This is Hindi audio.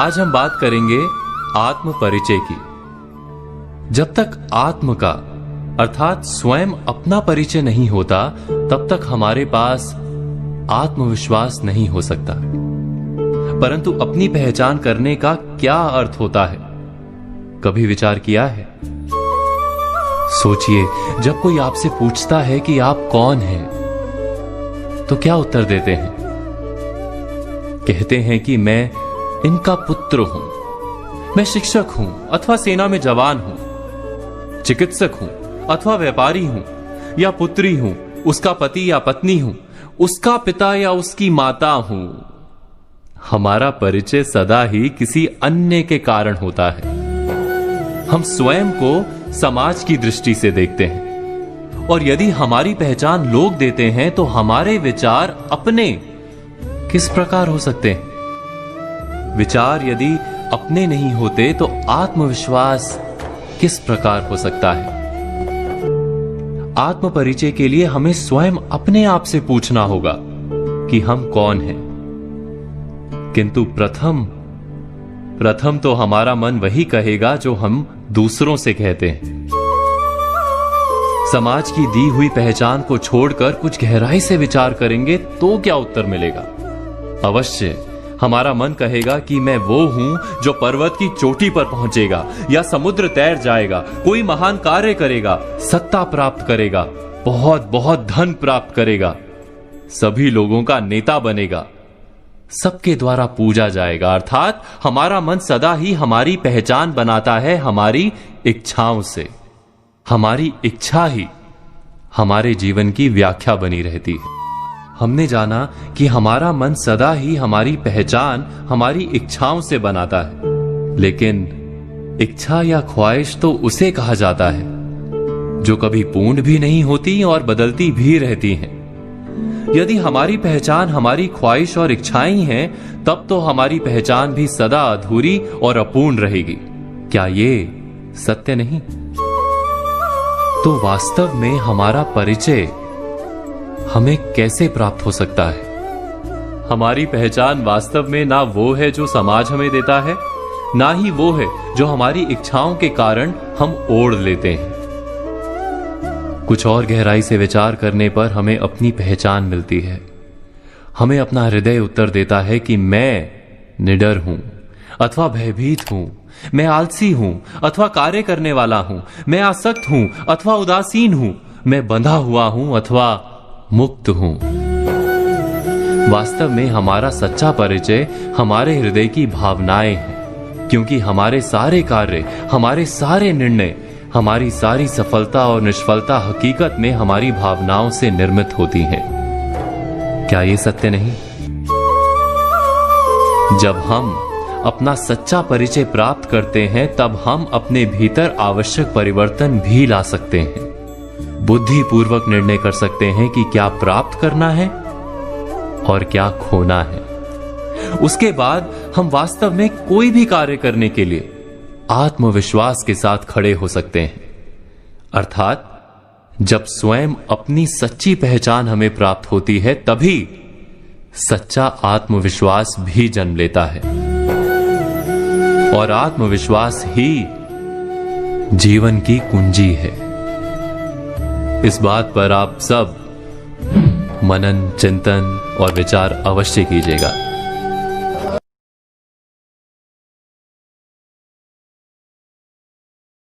आज हम बात करेंगे आत्म परिचय की। जब तक आत्म का अर्थात स्वयं अपना परिचय नहीं होता, तब तक हमारे पास आत्मविश्वास नहीं हो सकता। परंतु अपनी पहचान करने का क्या अर्थ होता है, कभी विचार किया है? सोचिए, जब कोई आपसे पूछता है कि आप कौन हैं, तो क्या उत्तर देते हैं? कहते हैं कि मैं इनका पुत्र हूं, मैं शिक्षक हूं अथवा सेना में जवान हूं, चिकित्सक हूं अथवा व्यापारी हूं, या पुत्री हूं, उसका पति या पत्नी हूं, उसका पिता या उसकी माता हूं। हमारा परिचय सदा ही किसी अन्य के कारण होता है। हम स्वयं को समाज की दृष्टि से देखते हैं, और यदि हमारी पहचान लोग देते हैं तो हमारे विचार अपने किस प्रकार हो सकते हैं? विचार यदि अपने नहीं होते तो आत्मविश्वास किस प्रकार हो सकता है? आत्म परिचय के लिए हमें स्वयं अपने आप से पूछना होगा कि हम कौन हैं। किंतु प्रथम तो हमारा मन वही कहेगा जो हम दूसरों से कहते हैं। समाज की दी हुई पहचान को छोड़कर कुछ गहराई से विचार करेंगे तो क्या उत्तर मिलेगा? अवश्य हमारा मन कहेगा कि मैं वो हूं जो पर्वत की चोटी पर पहुंचेगा, या समुद्र तैर जाएगा, कोई महान कार्य करेगा, सत्ता प्राप्त करेगा, बहुत बहुत धन प्राप्त करेगा, सभी लोगों का नेता बनेगा, सबके द्वारा पूजा जाएगा। अर्थात हमारा मन सदा ही हमारी पहचान बनाता है हमारी इच्छाओं से। हमारी इच्छा ही हमारे जीवन की व्याख्या बनी रहती है। हमने जाना कि हमारा मन सदा ही हमारी पहचान हमारी इच्छाओं से बनाता है, लेकिन इच्छा या ख्वाहिश तो उसे कहा जाता है जो कभी पूर्ण भी नहीं होती और बदलती भी रहती हैं। यदि हमारी पहचान हमारी ख्वाहिश और इच्छाएं हैं, तब तो हमारी पहचान भी सदा अधूरी और अपूर्ण रहेगी। क्या ये सत्य नहीं? तो वास्तव में हमारा परिचय हमें कैसे प्राप्त हो सकता है? हमारी पहचान वास्तव में ना वो है जो समाज हमें देता है, ना ही वो है जो हमारी इच्छाओं के कारण हम ओढ़ लेते हैं। कुछ और गहराई से विचार करने पर हमें अपनी पहचान मिलती है। हमें अपना हृदय उत्तर देता है कि मैं निडर हूं अथवा भयभीत हूं, मैं आलसी हूं अथवा कार्य करने वाला हूं, मैं आसक्त हूं अथवा उदासीन हूं, मैं बंधा हुआ हूं अथवा मुक्त हूं। वास्तव में हमारा सच्चा परिचय हमारे हृदय की भावनाएं हैं, क्योंकि हमारे सारे कार्य, हमारे सारे निर्णय, हमारी सारी सफलता और निष्फलता हकीकत में हमारी भावनाओं से निर्मित होती हैं। क्या ये सत्य नहीं? जब हम अपना सच्चा परिचय प्राप्त करते हैं, तब हम अपने भीतर आवश्यक परिवर्तन भी ला सकते हैं। बुद्धि पूर्वक निर्णय कर सकते हैं कि क्या प्राप्त करना है और क्या खोना है। उसके बाद हम वास्तव में कोई भी कार्य करने के लिए आत्मविश्वास के साथ खड़े हो सकते हैं। अर्थात जब स्वयं अपनी सच्ची पहचान हमें प्राप्त होती है, तभी सच्चा आत्मविश्वास भी जन्म लेता है, और आत्मविश्वास ही जीवन की कुंजी है। इस बात पर आप सब मनन, चिंतन और विचार अवश्य कीजिएगा।